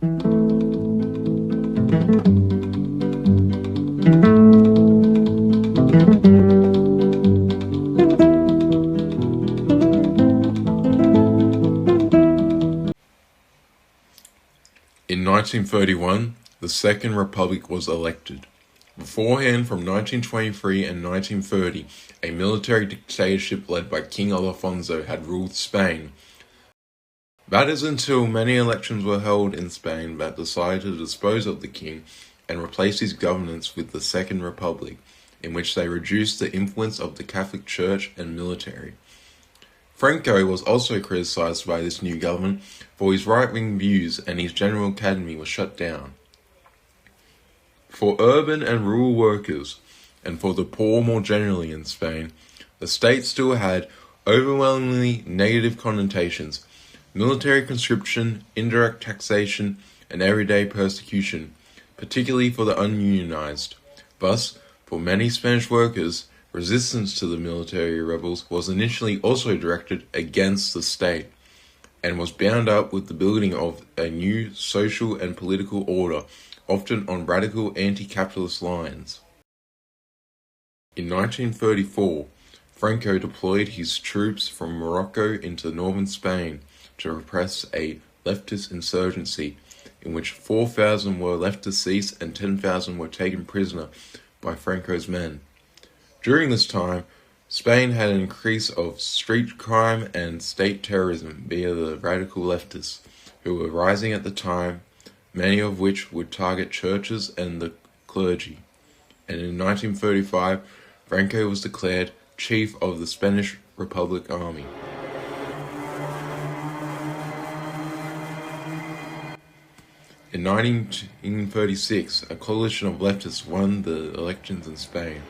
In 1931, the Second Republic was elected. Beforehand, from 1923 and 1930, a military dictatorship led by King Alfonso had ruled Spain. That is until many elections were held in Spain that decided to dispose of the king and replace his governance with the Second Republic, in which they reduced the influence of the Catholic Church and military. Franco was also criticized by this new government for his right-wing views, and his General Academy was shut down. For urban and rural workers, and for the poor more generally in Spain, the state still had overwhelmingly negative connotations: military conscription, indirect taxation, and everyday persecution, particularly for the ununionized. Thus, for many Spanish workers, resistance to the military rebels was initially also directed against the state, and was bound up with the building of a new social and political order, often on radical anti-capitalist lines. In 1934, Franco deployed his troops from Morocco into northern Spain to repress a leftist insurgency, in which 4,000 were left deceased and 10,000 were taken prisoner by Franco's men. During this time, Spain had an increase of street crime and state terrorism via the radical leftists, who were rising at the time, many of which would target churches and the clergy. And in 1935, Franco was declared chief of the Spanish Republic Army. In 1936, a coalition of leftists won the elections in Spain.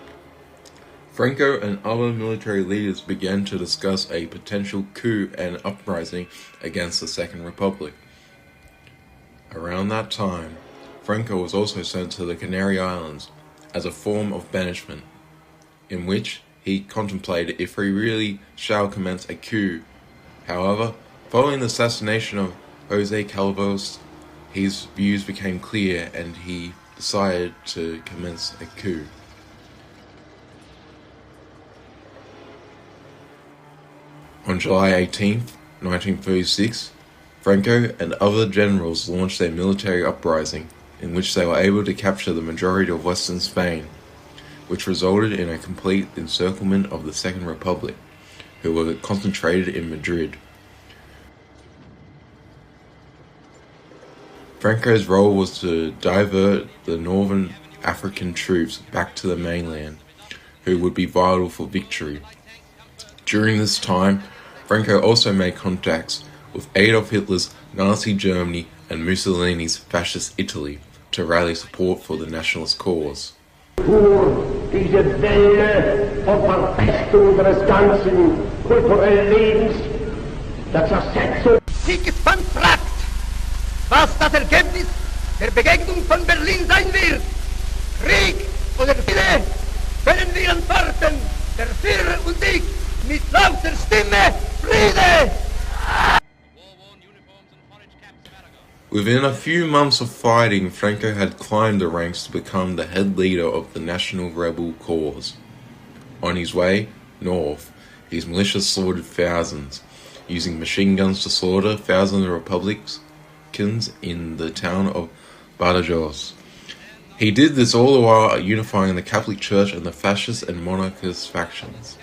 Franco and other military leaders began to discuss a potential coup and uprising against the Second Republic. Around that time, Franco was also sent to the Canary Islands as a form of banishment, in which he contemplated if he really shall commence a coup. However, following the assassination of Jose Calvos, his views became clear and he decided to commence a coup. On July 18, 1936, Franco and other generals launched a military uprising, in which they were able to capture the majority of western Spain, which resulted in a complete encirclement of the Second Republic, who were concentrated in Madrid. Franco's role was to divert the northern African troops back to the mainland, who would be vital for victory. During this time, Franco also made contacts with Adolf Hitler's Nazi Germany and Mussolini's fascist Italy to rally support for the nationalist cause. Diese Welle von Verfestung unseres ganzen kulturellen Lebens, der Zersetzung. Sie gespannt fragt, was das Ergebnis der Begegnung von Berlin sein wird. Krieg oder Friede, können wir antworten, der Führer und ich, mit lauter Stimme, Friede! Within a few months of fighting, Franco had climbed the ranks to become the head leader of the national rebel cause. On his way north, his militia slaughtered thousands, using machine guns to slaughter thousands of Republicans in the town of Badajoz. He did this all the while unifying the Catholic Church and the fascist and monarchist factions.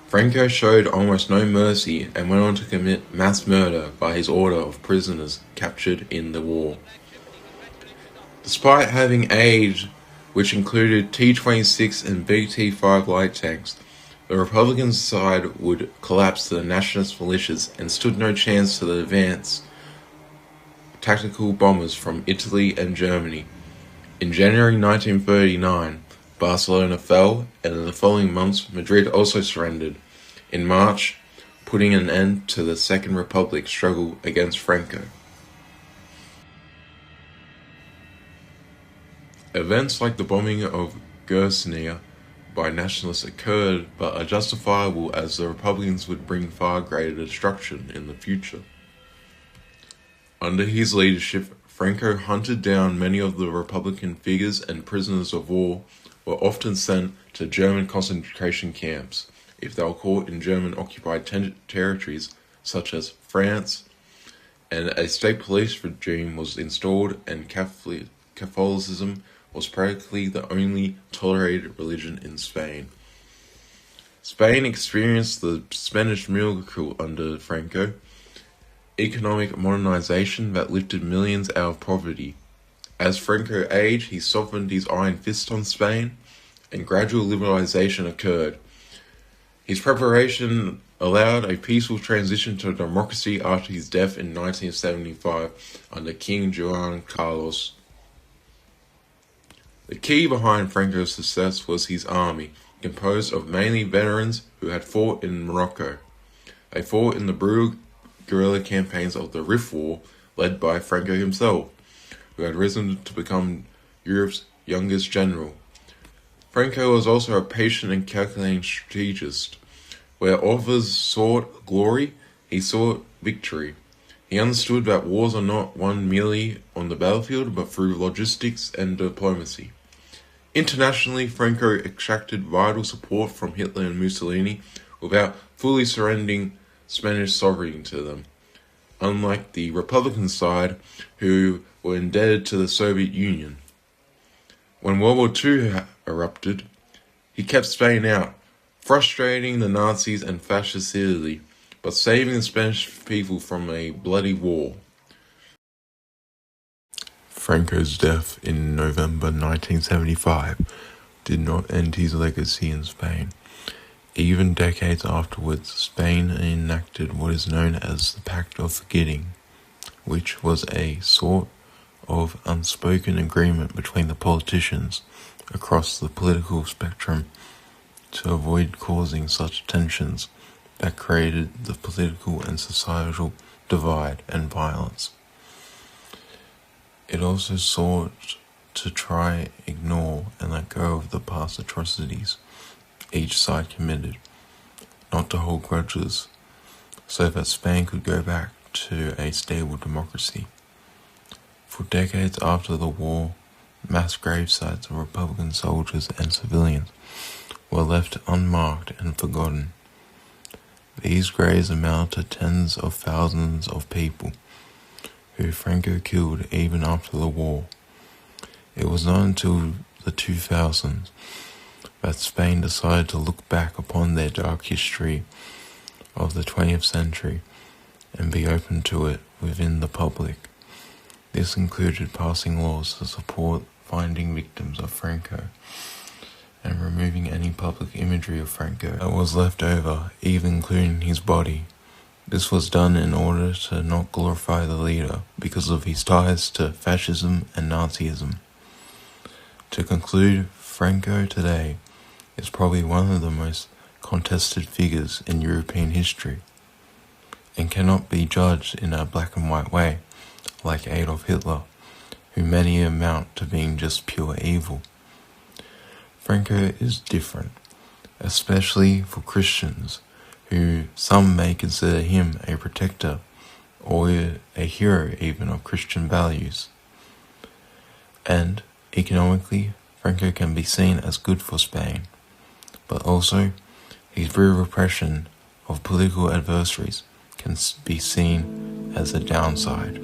Franco showed almost no mercy and went on to commit mass murder by his order of prisoners captured in the war. Despite having aid, which included T-26 and BT-5 light tanks, the Republican side would collapse to the nationalist militias and stood no chance to the advance tactical bombers from Italy and Germany. In January 1939, Barcelona fell, and in the following months, Madrid also surrendered. In March, putting an end to the Second Republic struggle against Franco. Events like the bombing of Guernsey by nationalists occurred but are justifiable as the Republicans would bring far greater destruction in the future. Under his leadership, Franco hunted down many of the Republican figures, and prisoners of war were often sent to German concentration camps if they were caught in German-occupied territories such as France, and a state police regime was installed, and Catholicism was practically the only tolerated religion in Spain. Spain experienced the Spanish miracle under Franco, economic modernization that lifted millions out of poverty. As Franco aged, he softened his iron fist on Spain, and gradual liberalization occurred. His preparation allowed a peaceful transition to democracy after his death in 1975 under King Juan Carlos. The key behind Franco's success was his army, composed of mainly veterans who had fought in Morocco. They fought in the brutal guerrilla campaigns of the Rif War, led by Franco himself, who had risen to become Europe's youngest general. Franco was also a patient and calculating strategist. Where others sought glory, he sought victory. He understood that wars are not won merely on the battlefield, but through logistics and diplomacy. Internationally, Franco extracted vital support from Hitler and Mussolini without fully surrendering Spanish sovereignty to them, unlike the Republican side, who were indebted to the Soviet Union. When World War II erupted, he kept Spain out, frustrating the Nazis and fascist Italy, but saving the Spanish people from a bloody war. Franco's death in November 1975 did not end his legacy in Spain. Even decades afterwards, Spain enacted what is known as the Pact of Forgetting, which was a sort of unspoken agreement between the politicians across the political spectrum to avoid causing such tensions that created the political and societal divide and violence. It also sought to try ignore and let go of the past atrocities each side committed, not to hold grudges, so that Spain could go back to a stable democracy. For decades after the war, mass gravesites of Republican soldiers and civilians were left unmarked and forgotten. These graves amount to tens of thousands of people who Franco killed even after the war. It was not until the 2000s that Spain decided to look back upon their dark history of the 20th century and be open to it within the public. This included passing laws to support finding victims of Franco and removing any public imagery of Franco that was left over, even including his body. This was done in order to not glorify the leader because of his ties to fascism and Nazism. To conclude, Franco today is probably one of the most contested figures in European history and cannot be judged in a black and white way like Adolf Hitler, who many amount to being just pure evil. Franco is different, especially for Christians, who some may consider him a protector or a hero even of Christian values. And economically, Franco can be seen as good for Spain, but also his brutal repression of political adversaries can be seen as a downside.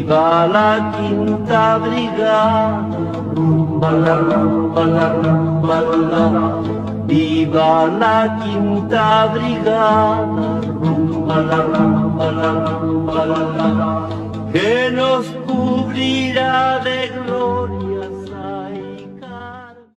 Viva la quinta brigada, rumba la rumba la rumba la. Viva la quinta brigada, rumba la rumba la rumba la. Que nos cubrirá de gloria